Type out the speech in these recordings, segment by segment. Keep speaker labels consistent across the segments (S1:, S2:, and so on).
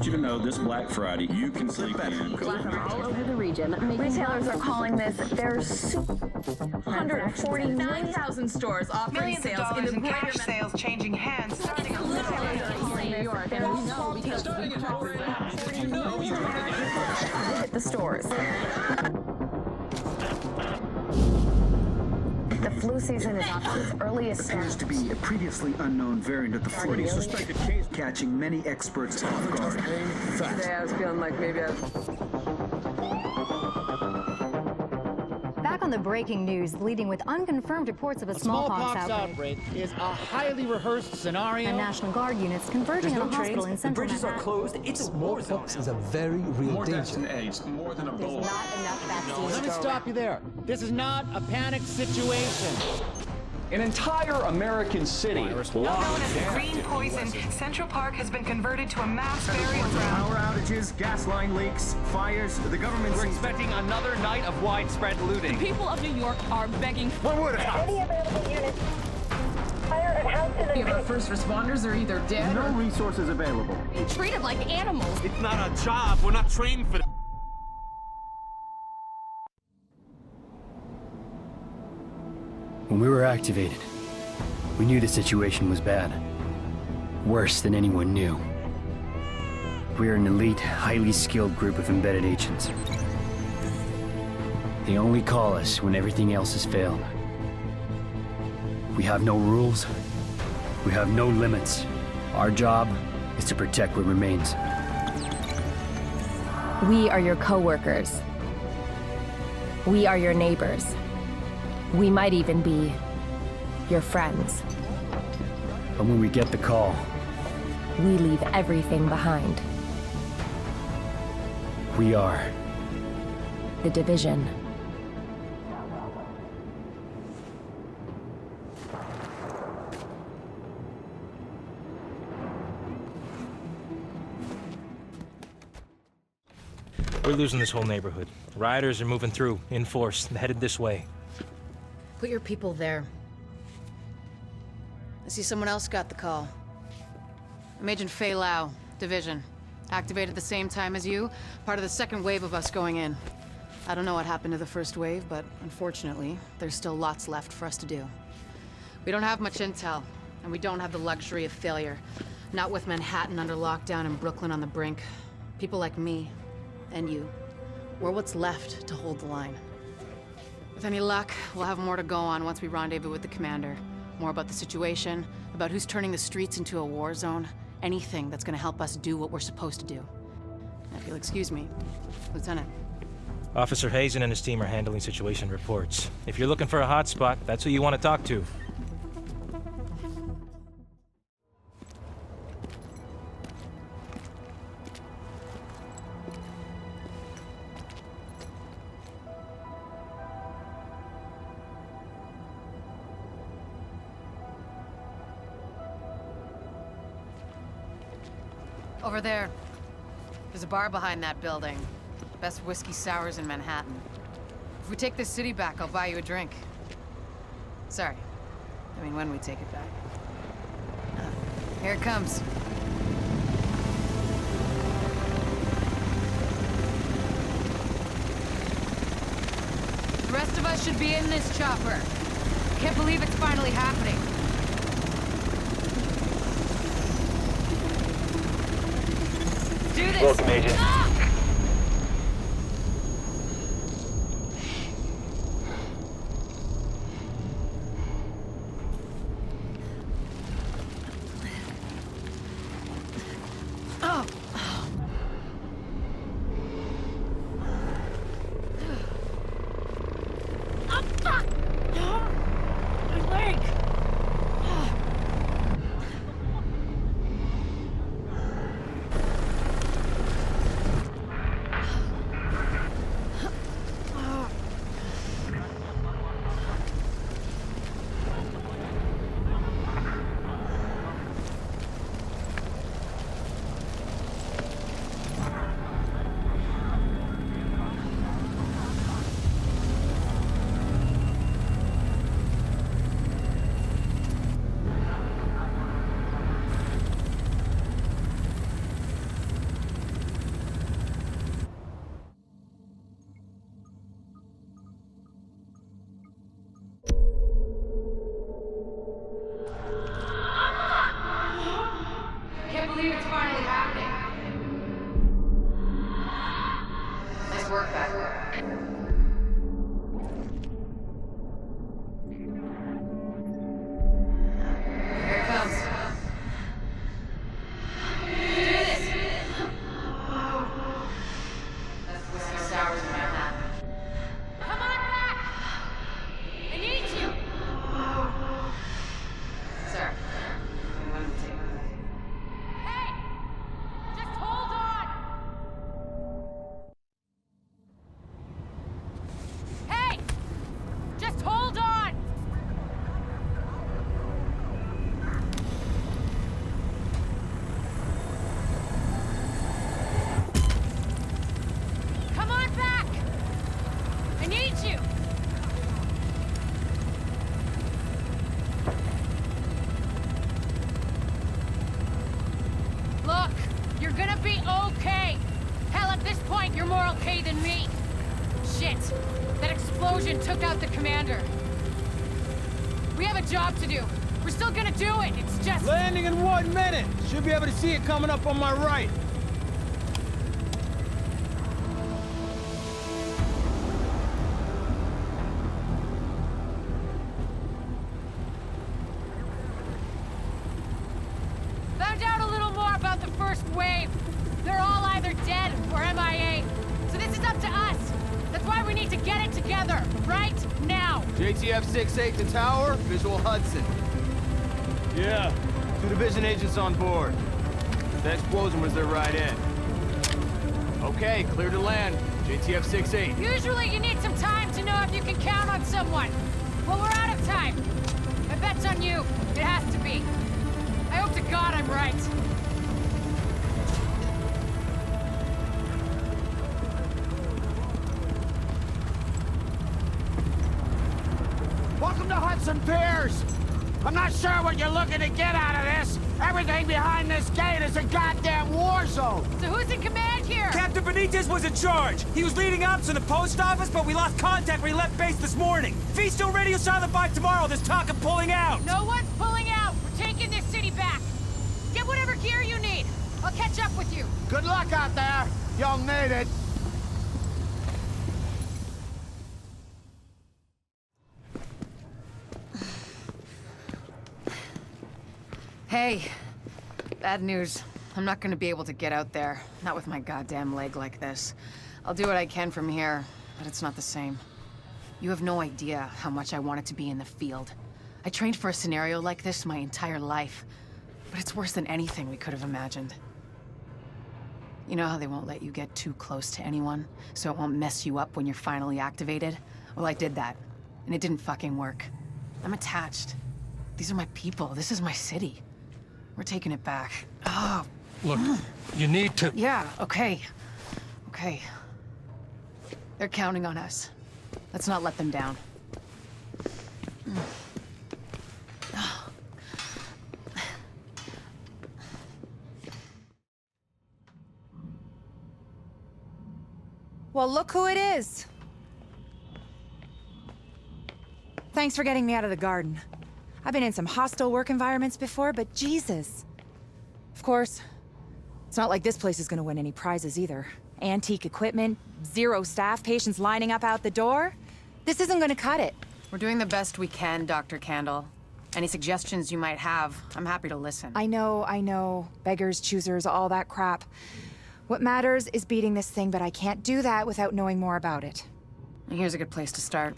S1: you to know this Black Friday, you can sleep in.
S2: All over the region.
S3: Retailers are calling this their 149,000 stores offering
S4: Millions of
S3: sales
S4: dollars
S3: in the
S4: in cash
S3: greater
S4: sales changing hands starting on
S2: New York, and we know because
S3: hit the stores. The flu season is off to its earliest
S5: Appears
S3: start.
S5: to be a previously unknown variant of the flu, suspected case catching many experts off guard.
S3: Today I was feeling like maybe I was...
S6: Back on the breaking news, leading with unconfirmed reports of a smallpox outbreak.
S7: Is a highly rehearsed scenario.
S6: And National Guard units converging on a hospital in central
S8: bridges
S6: Manhattan.
S8: are closed. It's a war zone. Smallpox is a very real
S1: More deaths
S8: danger.
S1: than AIDS, more than Ebola.
S3: Not enough vaccines.
S7: Let me stop you there. This is not a panic situation.
S9: An entire American city
S4: Known as green poison, Central Park has been converted to a mass burial ground.
S5: Power outages, gas line leaks, fires. The government
S9: We're expecting another night of widespread looting.
S3: People of New York are begging for
S5: What would have?
S10: Any available units. Fire at Hudson and
S3: our first responders are either dead
S5: No
S3: or
S5: resources available.
S3: being treated like animals.
S11: It's not our job. We're not trained for that.
S12: When we were activated, we knew the situation was bad. Worse than anyone knew. We are an elite, highly skilled group of embedded agents. They only call us when everything else has failed. We have no rules. We have no limits. Our job is to protect what remains.
S2: We are your co-workers. We are your neighbors. We might even be your friends.
S12: But when we get the call,
S2: We leave everything behind.
S12: we are
S2: The Division.
S13: We're losing this whole neighborhood. Rioters are moving through, in force, headed this way.
S4: Put your people there. I see someone else got the call. I'm Agent Faye Lau, Division. Activated the same time as you, part of the second wave of us going in. I don't know what happened to the first wave, but unfortunately, there's still lots left for us to do. We don't have much intel, and we don't have the luxury of failure. Not with Manhattan under lockdown and Brooklyn on the brink. People like me, and you, we're what's left to hold the line. With any luck, we'll have more to go on once we rendezvous with the commander. More about the situation, about who's turning the streets into a war zone, anything that's gonna help us do what we're supposed to do. If you'll excuse me, Lieutenant.
S13: Officer Hazen and his team are handling situation reports. If you're looking for a hotspot, that's who you want to talk to.
S4: Over there. There's a bar behind that building. Best whiskey sours in Manhattan. If we take this city back, I'll buy you a drink. Sorry. I mean, when we take it back. Here it comes. The rest of us should be in this chopper. Can't believe it's finally happening. Do this!
S13: Welcome, Agent.
S4: Ah! Oh. Oh, fuck! My leg!
S3: gonna be okay. Hell, at this point, you're more okay than me. Shit. That explosion took out the commander. We have a job to do. We're still gonna do it. It's just...
S7: Landing in 1 minute. Should be able to see it coming up on my right.
S3: Found out a little more about the first wave. They're all either dead or MIA. So this is up to us. That's why we need to get it together, right now.
S7: JTF 6-8 to tower, visual Hudson. Yeah, 2 division agents on board. The explosion was their right end. Okay, clear to land. JTF 6-8.
S3: Usually you need some time to know if you can count on someone. Well, we're out of time. My bet's on you. It has to be. I hope to God I'm right.
S7: Welcome to Hudson, Piers. I'm not sure what you're looking to get out of this. Everything behind this gate is a goddamn war zone.
S3: So who's in command here?
S14: Captain Benitez was in charge. He was leading ops in the post office, but we lost contact when he left base this morning. If he's still radio silent by tomorrow, there's talk of pulling out.
S3: No one's pulling out. We're taking this city back. Get whatever gear you need. I'll catch up with you.
S7: Good luck out there. You'll need it.
S4: Hey, bad news. I'm not gonna be able to get out there. Not with my goddamn leg like this. I'll do what I can from here, but it's not the same. You have no idea how much I wanted to be in the field. I trained for a scenario like this my entire life, but it's worse than anything we could have imagined. You know how they won't let you get too close to anyone, so it won't mess you up when you're finally activated? Well, I did that, and it didn't fucking work. I'm attached. These are my people. This is my city. We're taking it back. Oh.
S13: Look, you need to...
S4: Yeah, okay. Okay. They're counting on us. Let's not let them down.
S15: Well, look who it is. Thanks for getting me out of the garden. I've been in some hostile work environments before, but Jesus. Of course, it's not like this place is gonna win any prizes either. Antique equipment, 0 staff, patients lining up out the door. This isn't gonna cut it.
S4: We're doing the best we can, Dr. Kandel. Any suggestions you might have, I'm happy to listen.
S15: I know. Beggars, choosers, all that crap. What matters is beating this thing, but I can't do that without knowing more about it.
S4: Here's a good place to start.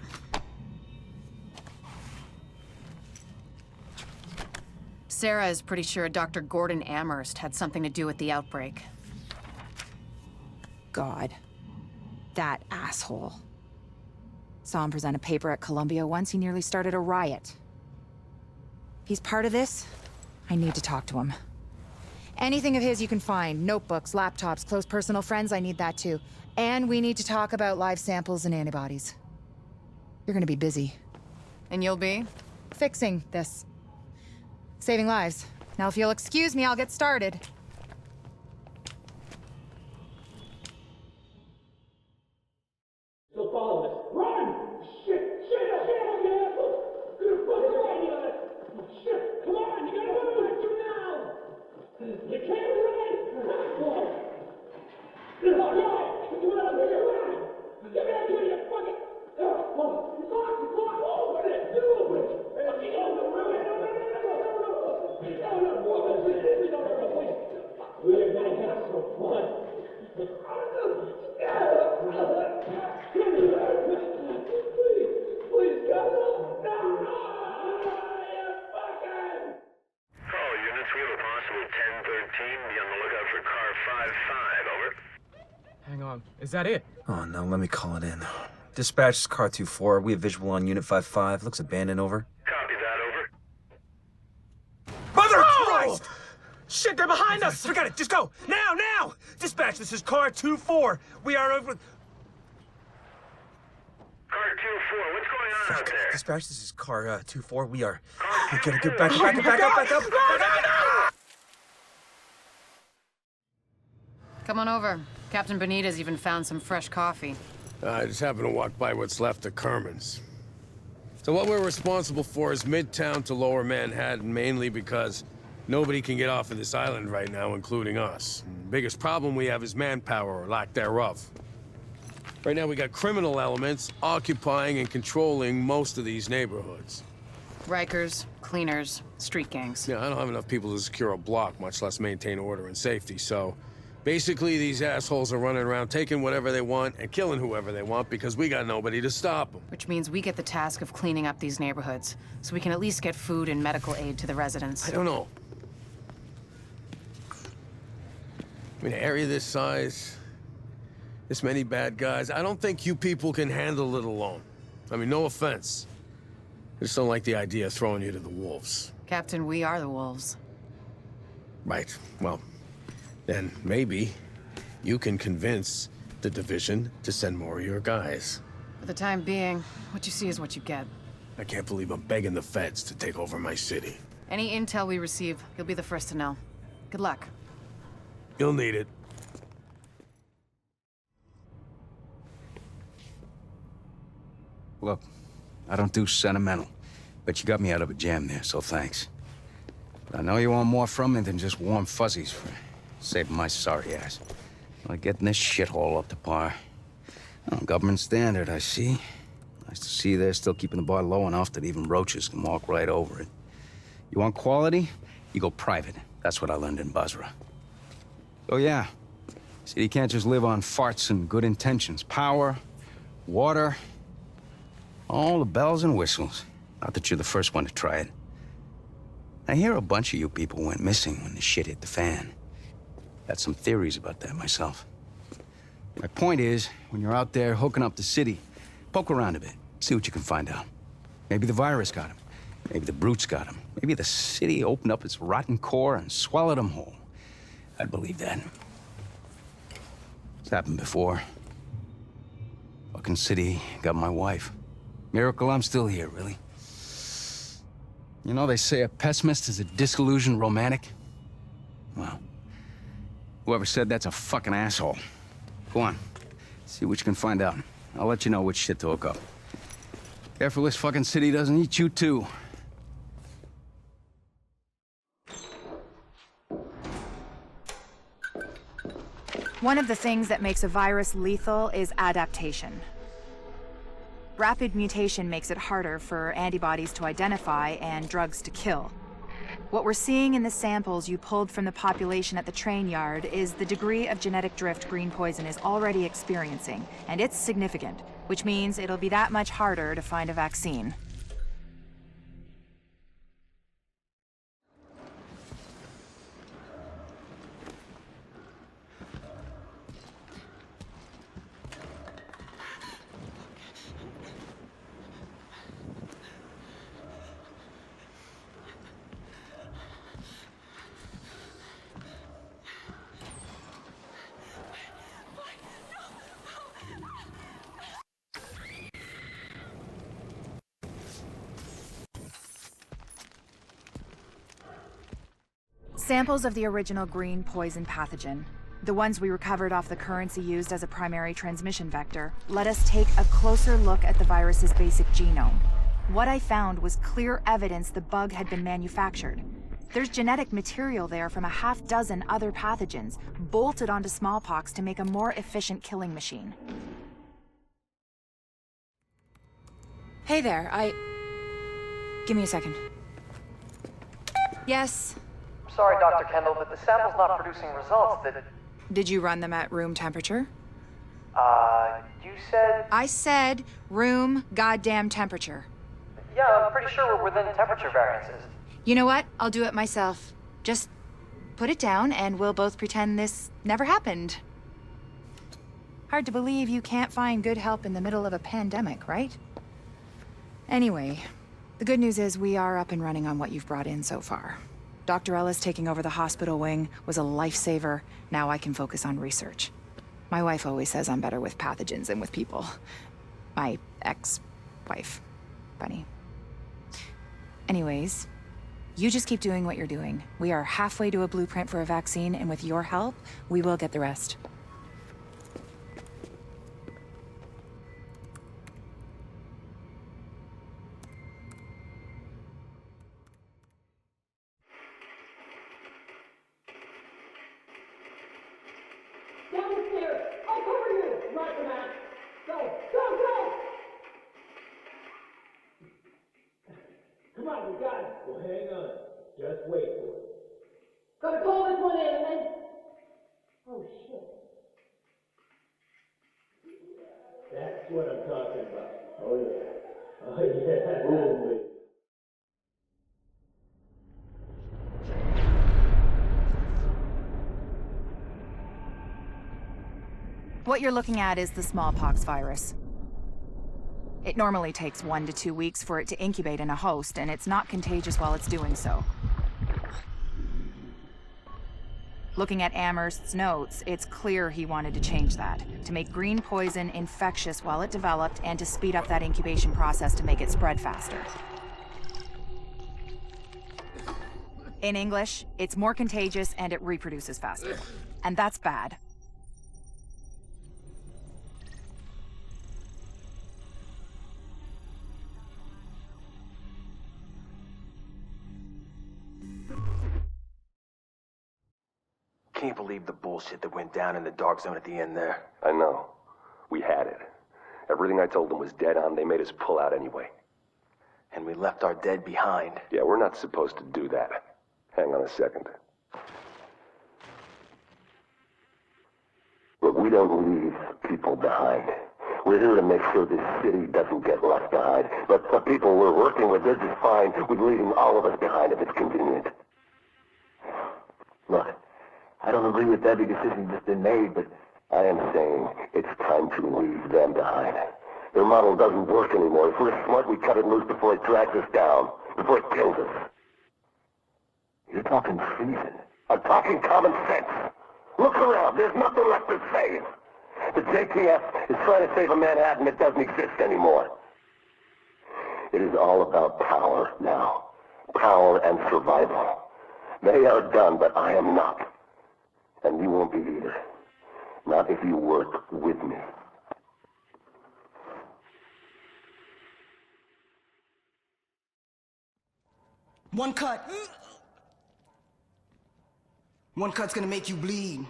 S4: Sarah is pretty sure Dr. Gordon Amherst had something to do with the outbreak.
S15: God. That asshole. Saw him present a paper at Columbia once. He nearly started a riot. If he's part of this, I need to talk to him. Anything of his you can find. Notebooks, laptops, close personal friends, I need that too. And we need to talk about live samples and antibodies. You're gonna be busy.
S4: And you'll be?
S15: Fixing this. Saving lives. Now if you'll excuse me, I'll get started.
S10: Still following us. Run! Shit! Shit! Come on! You gotta move! Do now! You can't run! Get me out here, you fucking... Lock! Open it! You open it! We are gonna have some fun. Please, God, no!
S16: All units, we have a possible 1013. Be on the lookout for car 55, over.
S17: Hang on, is that it?
S18: Oh no, let me call it in. Dispatch is car 24. We have visual on unit 55. Looks abandoned, over.
S16: Copy that, over.
S14: Mother of Christ! Shit, they're behind us! Forget it, just go! Now! Dispatch, this is car 24. We are over...
S16: Car 24, what's going on out there?
S18: Dispatch, this is car 24. We gotta get back up!
S4: Come on over. Captain Benitez even found some fresh coffee.
S19: I just happened to walk by what's left of Kerman's. So what we're responsible for is Midtown to Lower Manhattan, mainly because nobody can get off of this island right now, including us. The biggest problem we have is manpower, or lack thereof. Right now we got criminal elements occupying and controlling most of these neighborhoods.
S4: Rikers, cleaners, street gangs.
S19: Yeah, I don't have enough people to secure a block, much less maintain order and safety, so... Basically, these assholes are running around taking whatever they want and killing whoever they want because we got nobody to stop them.
S4: Which means we get the task of cleaning up these neighborhoods, so we can at least get food and medical aid to the residents.
S19: I don't know. I mean, an area this size, this many bad guys, I don't think you people can handle it alone. I mean, no offense. I just don't like the idea of throwing you to the wolves.
S4: Captain, we are the wolves.
S19: Right, well... Then maybe you can convince the Division to send more of your guys.
S4: For the time being, what you see is what you get.
S19: I can't believe I'm begging the feds to take over my city.
S4: Any intel we receive, you'll be the first to know. Good luck.
S19: You'll need it.
S20: Look, I don't do sentimental, but you got me out of a jam there, so thanks. But I know you want more from me than just warm fuzzies for... saving my sorry ass. Like getting this shithole up to par. Oh, government standard, I see. Nice to see they're still keeping the bar low enough that even roaches can walk right over it. You want quality? You go private. That's what I learned in Basra. Oh yeah. See, you can't just live on farts and good intentions. Power, water, all the bells and whistles. Not that you're the first one to try it. I hear a bunch of you people went missing when the shit hit the fan. Got some theories about that myself. My point is, when you're out there hooking up the city, poke around a bit, see what you can find out. Maybe the virus got him. Maybe the brutes got him. Maybe the city opened up its rotten core and swallowed him whole. I'd believe that. It's happened before. Fucking city got my wife. Miracle I'm still here, really. You know, they say a pessimist is a disillusioned romantic. Well, whoever said that's a fucking asshole. Go on, see what you can find out. I'll let you know which shit to hook up. Careful this fucking city doesn't eat you too.
S15: One of the things that makes a virus lethal is adaptation. Rapid mutation makes it harder for antibodies to identify and drugs to kill. What we're seeing in the samples you pulled from the population at the train yard is the degree of genetic drift green poison is already experiencing, and it's significant, which means it'll be that much harder to find a vaccine. Samples of the original green poison pathogen, the ones we recovered off the currency used as a primary transmission vector, let us take a closer look at the virus's basic genome. What I found was clear evidence the bug had been manufactured. There's genetic material there from a half-dozen other pathogens, bolted onto smallpox to make a more efficient killing machine. Hey there, give me a second. Yes?
S21: Sorry, Dr. Kandel, but the sample's not producing results that...
S15: Did you run them at room temperature?
S21: You said...
S15: I said room goddamn temperature.
S21: Yeah, I'm pretty sure we're within temperature variances.
S15: You know what? I'll do it myself. Just put it down and we'll both pretend this never happened. Hard to believe you can't find good help in the middle of a pandemic, right? Anyway, the good news is we are up and running on what you've brought in so far. Dr. Ellis taking over the hospital wing was a lifesaver. Now I can focus on research. My wife always says I'm better with pathogens than with people. My ex-wife, Bunny. Anyways, You just keep doing what you're doing. We are halfway to a blueprint for a vaccine, and with your help, we will get the rest.
S10: Down the stairs! I'll cover you! Right, man! Go! Go! Go! Come on, we got it! Well, hang on. Just wait for it. Gotta call this one in and then... Oh, shit. That's what I'm talking about. Oh, yeah. Oh, yeah. Ooh,
S15: What you're looking at is the smallpox virus. It normally takes 1 to 2 weeks for it to incubate in a host, and it's not contagious while it's doing so. Looking at Amherst's notes, it's clear he wanted to change that, to make green poison infectious while it developed, and to speed up that incubation process to make it spread faster. In English, it's more contagious and it reproduces faster. And that's bad.
S6: Can't believe the bullshit that went down in the dark zone at the end there.
S22: I know. We had it. Everything I told them was dead on. They made us pull out anyway.
S6: And we left our dead behind.
S22: Yeah, we're not supposed to do that. Hang on a second. Look, we don't leave people behind. We're here to make sure this city doesn't get left behind. But the people we're working with, they're just fine with leaving all of us behind if it's convenient. Look, I don't agree with every decision that's been made, but I am saying it's time to leave them behind. Their model doesn't work anymore. If we're smart, we cut it loose before it drags us down, before it kills us. You're talking treason. I'm talking common sense. Look around. There's nothing left to save. The JTF is trying to save a Manhattan that doesn't exist anymore. It is all about power now. Power and survival. They are done, but I am not. And you won't be either. Not if you work with me.
S23: One cut. One cut's gonna make you bleed.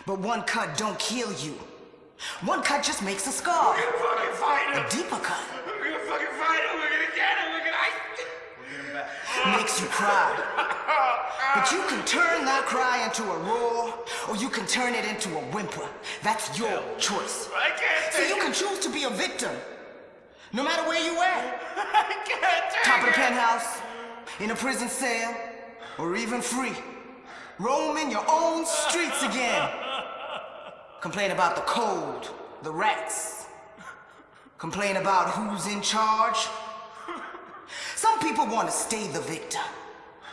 S23: But one cut don't kill you. One cut just makes a scar.
S10: We're gonna fucking fight him.
S23: A deeper cut.
S10: We're gonna fucking fight him. We're gonna get him. We're gonna...
S23: Makes you cry. But you can turn that cry into a roar, or you can turn it into a whimper. That's your choice.
S10: I can't
S23: So
S10: take
S23: you
S10: it.
S23: can choose to be a victim, no matter where you at.
S10: I can't take
S23: Top of the
S10: it.
S23: penthouse, in a prison cell, or even free. Roaming your own streets again. Complain about the cold, the rats. Complain about who's in charge. Some people want to stay the victim.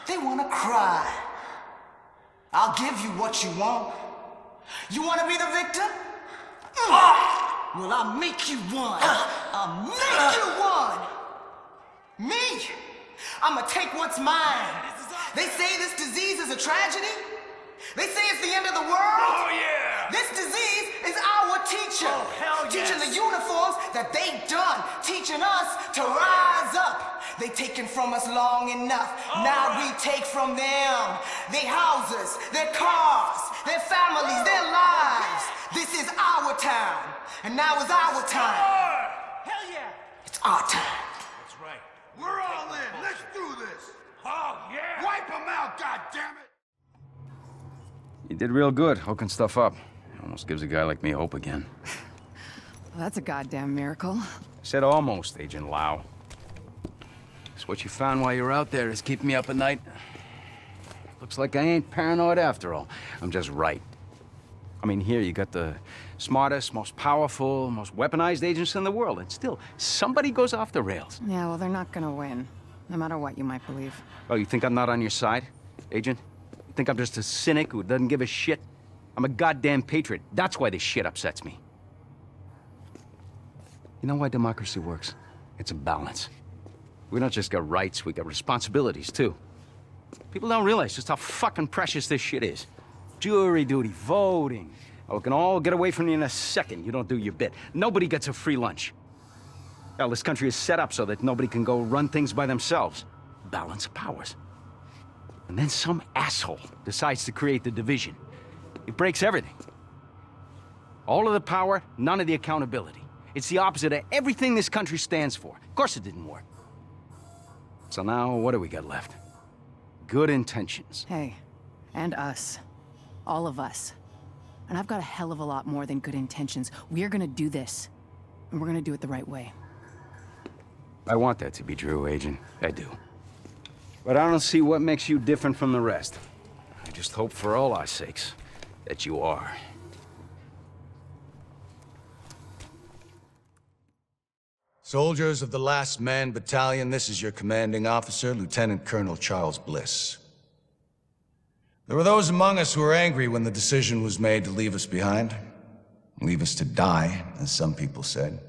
S23: They want to cry. I'll give you what you want. You want to be the victim? Well, I'll make you one. I'll make you one. Me? I'm gonna take what's mine. They say this disease is a tragedy. They say it's the end of the world.
S10: Oh, yeah.
S23: This disease is our teacher.
S10: Oh, hell yes.
S23: Teaching the uniforms that they done. Teaching us to rise up. They taken from us long enough. Now we take from them. Their houses, their cars, their families, their lives. This is our time. And now is our time.
S10: Hell yeah.
S23: It's our time.
S10: That's right. We're all in. Let's do this. Oh, yeah. Wipe them out, goddammit.
S20: You did real good, hooking stuff up. Almost gives a guy like me hope again.
S4: Well, that's a goddamn miracle.
S20: I said almost, Agent Lau. So what you found while you were out there is keeping me up at night. Looks like I ain't paranoid after all. I'm just right. I mean, here you got the smartest, most powerful, most weaponized agents in the world, and still, somebody goes off the rails.
S4: Yeah, well, they're not gonna win. No matter what you might believe.
S20: Oh, you think I'm not on your side, Agent? You think I'm just a cynic who doesn't give a shit? I'm a goddamn patriot. That's why this shit upsets me. You know why democracy works? It's a balance. We don't just got rights, we got responsibilities, too. People don't realize just how fucking precious this shit is. Jury duty, voting. Oh, we can all get away from you in a second. You don't do your bit. Nobody gets a free lunch. Hell, this country is set up so that nobody can go run things by themselves. Balance of powers. And then some asshole decides to create the division. It breaks everything. All of the power, none of the accountability. It's the opposite of everything this country stands for. Of course it didn't work. So now, what do we got left? Good intentions.
S4: Hey, and us. All of us. And I've got a hell of a lot more than good intentions. We're gonna do this. And we're gonna do it the right way.
S20: I want that to be true, Agent. I do. But I don't see what makes you different from the rest. I just hope for all our sakes that you are.
S1: Soldiers of the Last Man Battalion, this is your commanding officer, Lieutenant Colonel Charles Bliss. There were those among us who were angry when the decision was made to leave us behind. Leave us to die, as some people said.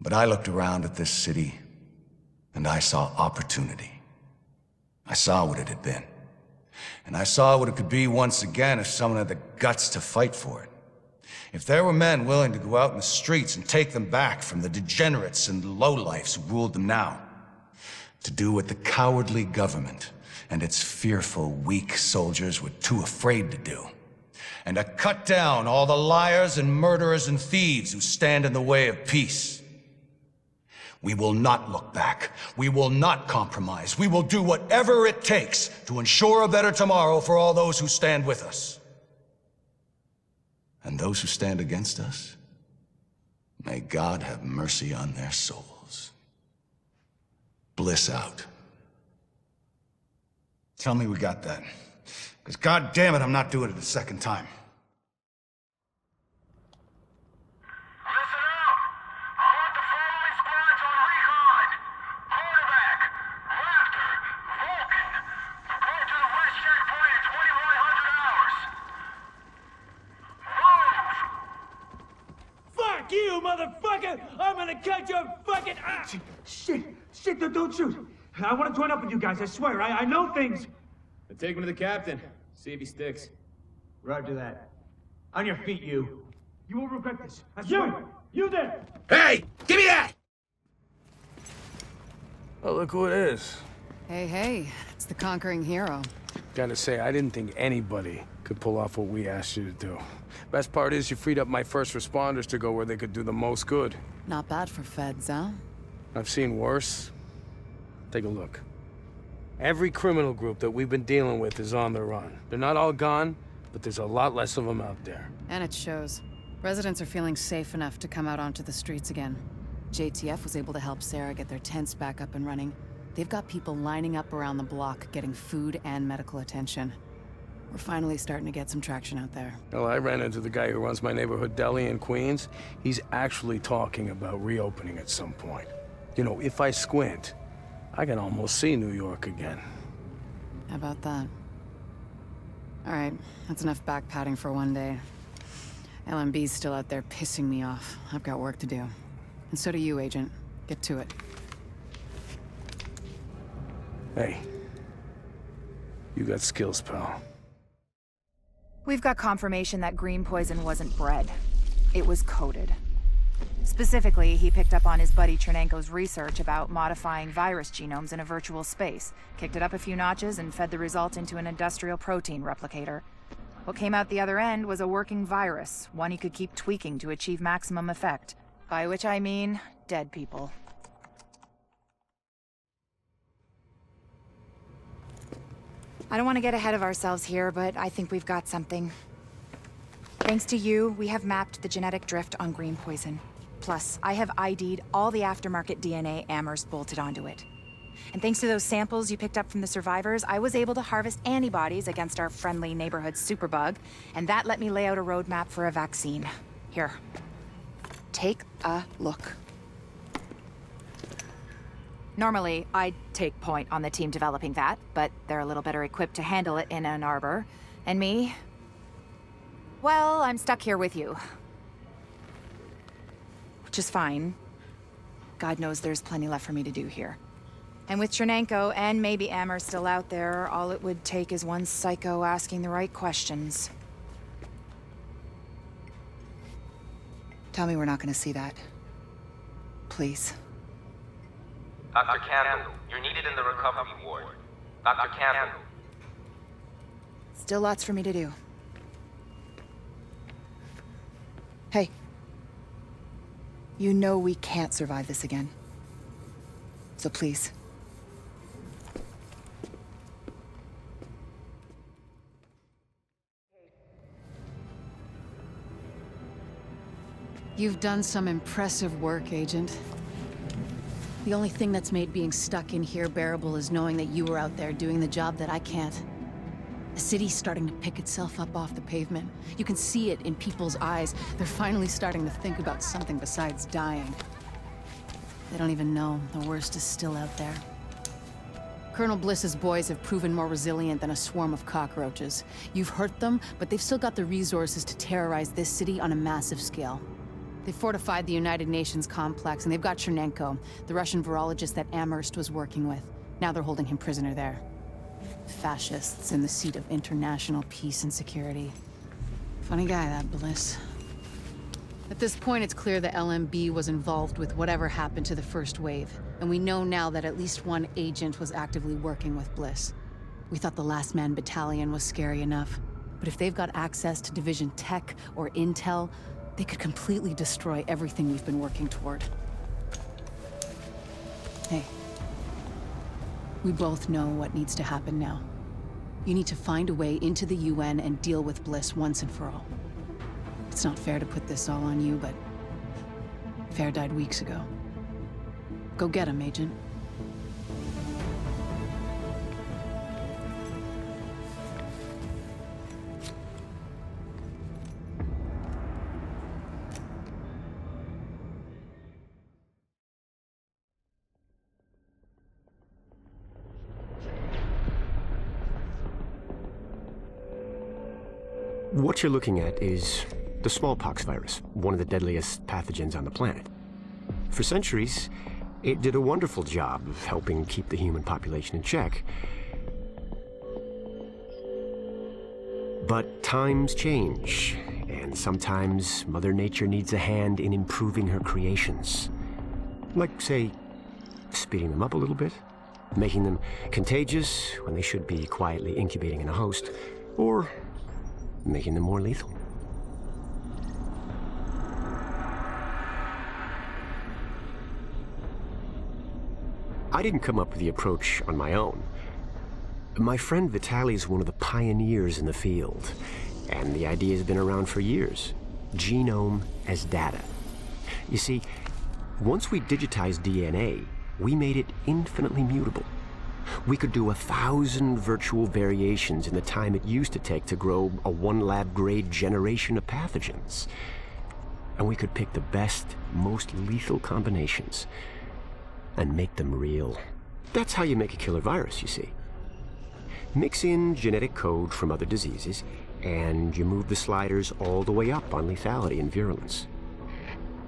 S1: But I looked around at this city, and I saw opportunity. I saw what it had been. And I saw what it could be once again if someone had the guts to fight for it. If there were men willing to go out in the streets and take them back from the degenerates and lowlifes who ruled them now. To do what the cowardly government and its fearful, weak soldiers were too afraid to do. And to cut down all the liars and murderers and thieves who stand in the way of peace. We will not look back. We will not compromise. We will do whatever it takes to ensure a better tomorrow for all those who stand with us. And those who stand against us, may God have mercy on their souls. Bliss out. Tell me we got that. Because God damn it, I'm not doing it a second time.
S14: You motherfucker! I'm gonna cut your fucking ass! Shit, don't shoot! I want to join up with you guys, I swear. I know things.
S17: Then take him to the captain. See if he sticks.
S14: Roger that. On your feet, you. You will regret this. I swear. You there!
S19: Hey! Give me that! Oh, look who it is.
S4: Hey, it's the conquering hero.
S19: Gotta say, I didn't think anybody could pull off what we asked you to do. Best part is you freed up my first responders to go where they could do the most good.
S4: Not bad for feds, huh?
S19: I've seen worse. Take a look. Every criminal group that we've been dealing with is on the run. They're not all gone, but there's a lot less of them out there.
S4: And it shows. Residents are feeling safe enough to come out onto the streets again. JTF was able to help Sarah get their tents back up and running. They've got people lining up around the block, getting food and medical attention. We're finally starting to get some traction out there.
S19: Well, I ran into the guy who runs my neighborhood deli in Queens. He's actually talking about reopening at some point. You know, if I squint, I can almost see New York again.
S4: How about that? All right, that's enough back-patting for one day. LMB's still out there pissing me off. I've got work to do. And so do you, Agent. Get to it.
S19: Hey. You got skills, pal.
S15: We've got confirmation that green poison wasn't bred. It was coded. Specifically, he picked up on his buddy Chernenko's research about modifying virus genomes in a virtual space, kicked it up a few notches, and fed the result into an industrial protein replicator. What came out the other end was a working virus, one he could keep tweaking to achieve maximum effect. By which I mean, dead people. I don't want to get ahead of ourselves here, but I think we've got something. Thanks to you, we have mapped the genetic drift on green poison. Plus, I have ID'd all the aftermarket DNA Amherst bolted onto it. And thanks to those samples you picked up from the survivors, I was able to harvest antibodies against our friendly neighborhood superbug, and that let me lay out a roadmap for a vaccine. Here. Take a look. Normally, I'd take point on the team developing that, but they're a little better equipped to handle it in Ann Arbor. And me? Well, I'm stuck here with you. Which is fine. God knows there's plenty left for me to do here. And with Chernenko and maybe Amherst still out there, all it would take is one psycho asking the right questions. Tell me we're not gonna see that. Please.
S5: Dr. Kandel, you're needed in the recovery ward. Dr. Kandel.
S15: Still lots for me to do. Hey. You know we can't survive this again. So please.
S4: You've done some impressive work, Agent. The only thing that's made being stuck in here bearable is knowing that you were out there doing the job that I can't. The city's starting to pick itself up off the pavement. You can see it in people's eyes. They're finally starting to think about something besides dying. They don't even know the worst is still out there. Colonel Bliss's boys have proven more resilient than a swarm of cockroaches. You've hurt them, but they've still got the resources to terrorize this city on a massive scale. They fortified the United Nations complex, and they've got Chernenko, the Russian virologist that Amherst was working with. Now they're holding him prisoner there. Fascists in the seat of international peace and security. Funny guy, that Bliss. At this point, it's clear the LMB was involved with whatever happened to the first wave, and we know now that at least one agent was actively working with Bliss. We thought the Last Man Battalion was scary enough, but if they've got access to Division tech or intel, they could completely destroy everything we've been working toward. Hey. We both know what needs to happen now. You need to find a way into the UN and deal with Bliss once and for all. It's not fair to put this all on you, but Fair died weeks ago. Go get him, Agent.
S8: What you're looking at is the smallpox virus, one of the deadliest pathogens on the planet. For centuries, it did a wonderful job of helping keep the human population in check. But times change, and sometimes Mother Nature needs a hand in improving her creations. Like, say, speeding them up a little bit, making them contagious when they should be quietly incubating in a host, or making them more lethal. I didn't come up with the approach on my own. My friend Vitaly is one of the pioneers in the field, and the idea has been around for years. Genome as data. You see, once we digitized DNA, we made it infinitely mutable. We could do 1,000 virtual variations in the time it used to take to grow a 1 lab-grade generation of pathogens. And we could pick the best, most lethal combinations and make them real. That's how you make a killer virus, you see. Mix in genetic code from other diseases, and you move the sliders all the way up on lethality and virulence.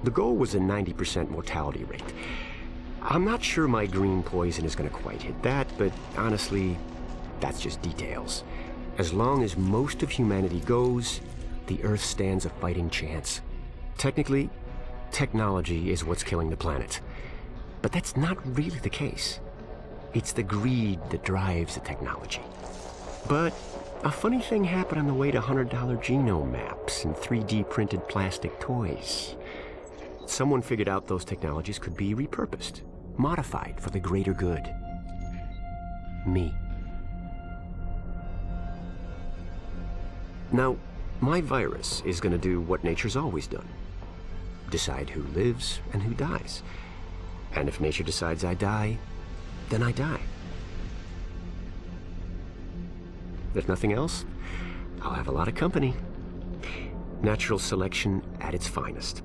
S8: The goal was a 90% mortality rate. I'm not sure my green poison is going to quite hit that, but honestly, that's just details. As long as most of humanity goes, the Earth stands a fighting chance. Technically, technology is what's killing the planet. But that's not really the case. It's the greed that drives the technology. But a funny thing happened on the way to $100 genome maps and 3D printed plastic toys. Someone figured out those technologies could be repurposed, modified for the greater good. Me. Now, my virus is going to do what nature's always done. Decide who lives and who dies. And if nature decides I die, then I die. If nothing else, I'll have a lot of company. Natural selection at its finest,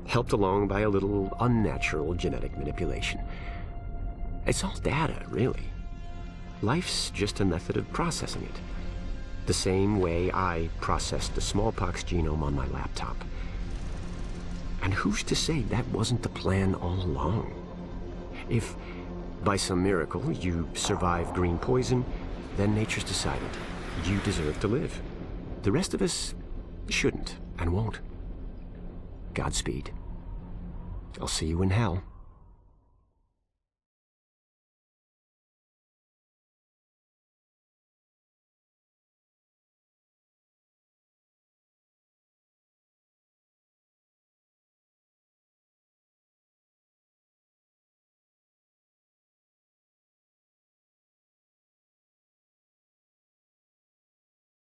S8: helped along by a little unnatural genetic manipulation. It's all data, really. Life's just a method of processing it. The same way I processed the smallpox genome on my laptop. And who's to say that wasn't the plan all along? By some miracle, you survive green poison, then nature's decided you deserve to live. The rest of us shouldn't and won't. Godspeed. I'll see you in hell.